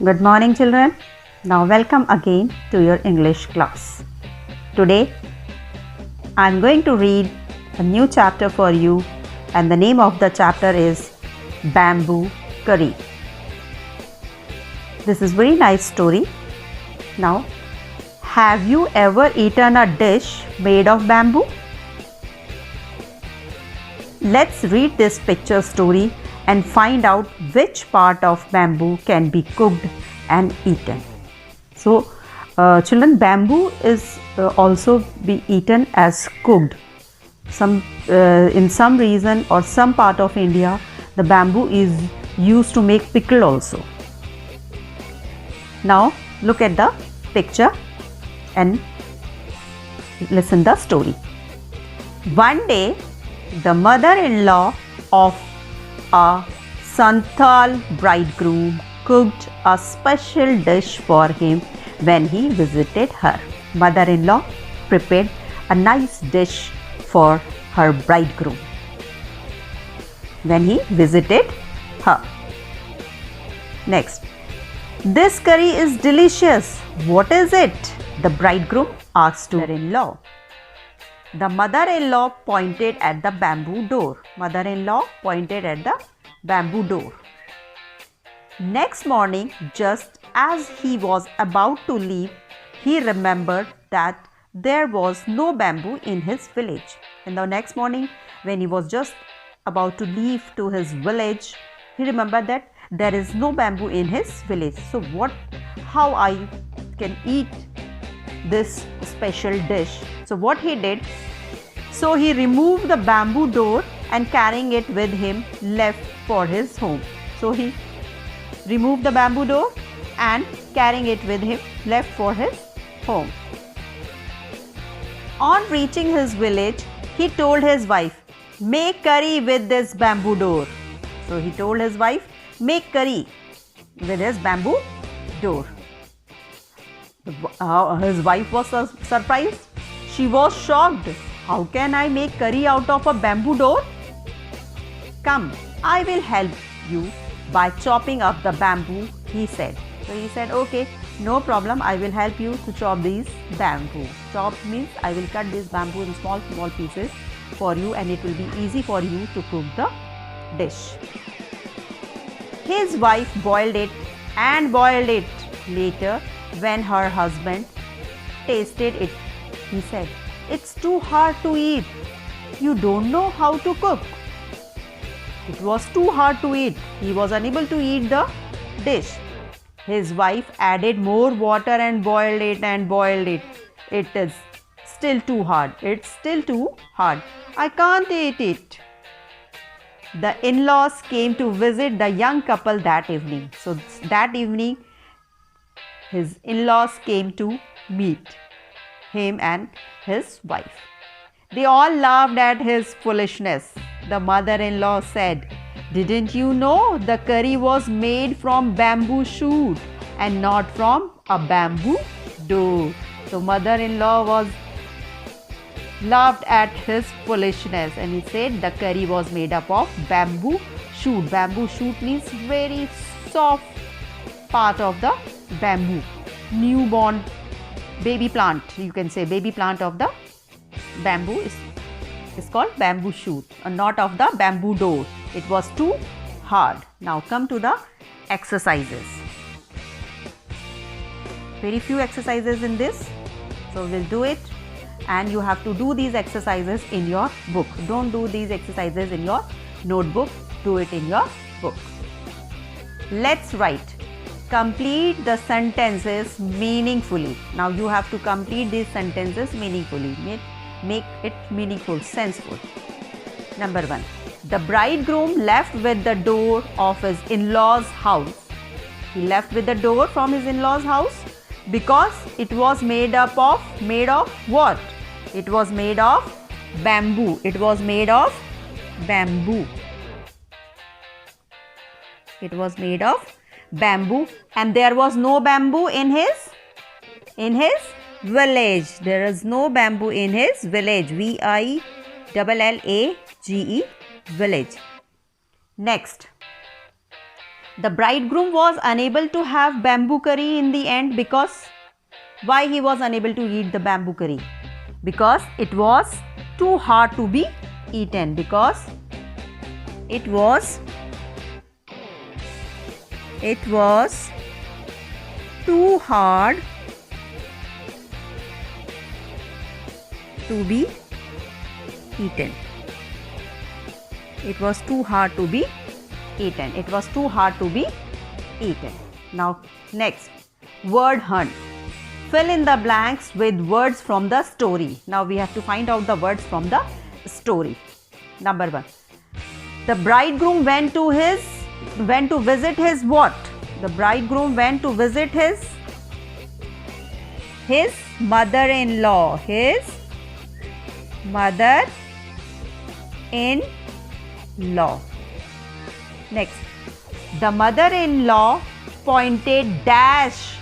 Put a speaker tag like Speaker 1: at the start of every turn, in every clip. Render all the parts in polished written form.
Speaker 1: Good morning, children. Now, welcome again to your English class. Today, I am going to read a new chapter for you, and the name of the chapter is Bamboo Curry. This is very nice story. Now, have you ever eaten a dish made of bamboo? Let's read this picture story and find out which part of bamboo can be cooked and eaten. So, children, bamboo is also be eaten as cooked. In some reason or some part of India, the bamboo is used to make pickle also. Now, look at the picture and listen the story. One day, the mother-in-law of a Santhal bridegroom cooked a special dish for him when he visited her. Mother-in-law prepared a nice dish for her bridegroom when he visited her. Next, this curry is delicious. What is it? The bridegroom asked mother-in-law. The mother-in-law pointed at the bamboo door. Mother-in-law pointed at the bamboo door. Next morning, just as he was about to leave, he remembered that there was no bamboo in his village. And the next morning, when he was just about to leave to his village, he remembered that there is no bamboo in his village. So how I can eat this special dish? So what he did, so he removed the bamboo door and carrying it with him left for his home. So he removed the bamboo door and carrying it with him left for his home. On reaching his village, he told his wife, "Make curry with this bamboo door." So he told his wife, make curry with his bamboo door. His wife was surprised. She was shocked. How can I make curry out of a bamboo door? Come, I will help you by chopping up the bamboo, he said. So he said, okay, no problem. I will help you to chop these bamboo. Chop means I will cut this bamboo in small pieces for you and it will be easy for you to cook the dish. His wife boiled it and boiled it. Later, when her husband tasted it, he said, "It's too hard to eat. You don't know how to cook." It was too hard to eat. He was unable to eat the dish. His wife added more water and boiled it and boiled it. It is still too hard. It's still too hard. I can't eat it. The in-laws came to visit the young couple that evening. So that evening, his in-laws came to meet him and his wife. They all laughed at his foolishness. The mother-in-law said, "Didn't you know the curry was made from bamboo shoot and not from a bamboo door?" So mother-in-law laughed at his foolishness and he said the curry was made up of bamboo shoot. Bamboo shoot means very soft part of the bamboo. Newborn baby plant, you can say baby plant of the bamboo is called bamboo shoot, not of the bamboo door. It was too hard. Now come to the exercises. Very few exercises in this, so we'll do it and you have to do these exercises in your book. Don't do these exercises in your notebook, do it in your book. Let's write. Complete the sentences meaningfully. Now you have to complete these sentences meaningfully. Make it meaningful, senseful. Number 1. The bridegroom left with the door of his in-laws' house. He left with the door from his in-laws' house because it was made of what? It was made of bamboo. It was made of bamboo. It was made of bamboo and there was no bamboo in his village. There is no bamboo in his village. VILLAGE, village. Next, The bridegroom was unable to have bamboo curry in the end because why he was unable to eat the bamboo curry? Because it was too hard to be eaten. Because it was too hard to be eaten. It was too hard to be eaten. It was too hard to be eaten. Now next, word hunt. Fill in the blanks with words from the story. Now we have to find out the words from the story. Number 1. The bridegroom went to visit his what? The bridegroom went to visit his mother-in-law. His mother-in-law. Next, the mother-in-law pointed dash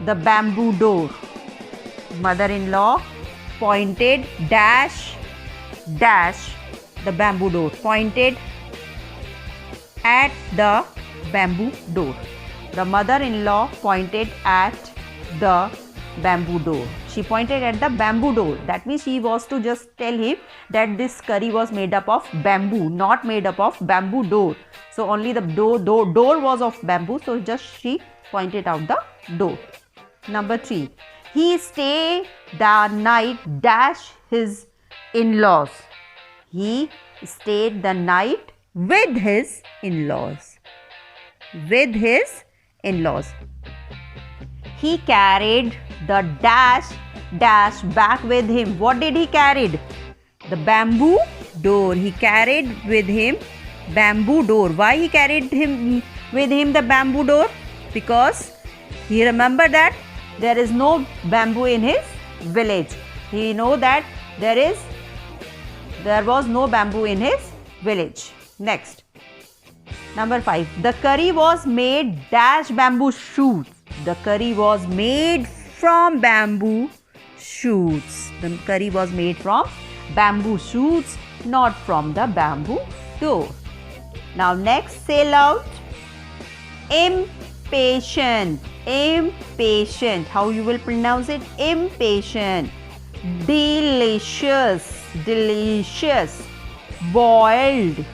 Speaker 1: the bamboo door. Mother-in-law pointed dash the bamboo door. Pointed at the bamboo door. The mother-in-law pointed at the bamboo door. She pointed at the bamboo door. That means she was to just tell him that this curry was made up of bamboo, not made up of bamboo door. So only the door was of bamboo. So just she pointed out the door. Number 3. He stayed the night dash his in-laws. He stayed the night with his in-laws. With his in-laws. He carried the dash back with him. What did he carry? The bamboo door. He carried with him bamboo door. Why he carried with him the bamboo door? Because he remembered that there is no bamboo in his village. He know that there was no bamboo in his village. Next, number 5. The curry was made dash bamboo shoots. The curry was made from bamboo shoots. The curry was made from bamboo shoots, not from the bamboo door. Now next, say loud. Impatient. Impatient. How you will pronounce it? Impatient. Delicious. Delicious. Boiled.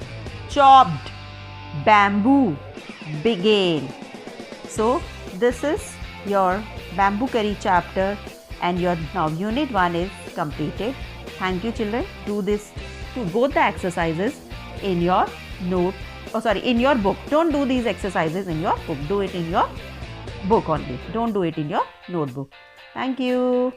Speaker 1: Chopped. Bamboo. Began. So this is your bamboo curry chapter, and your now unit 1 is completed. Thank you, children. Do both the exercises in your in your book. Don't do these exercises in your book. Do it in your book only. Don't do it in your notebook. Thank you.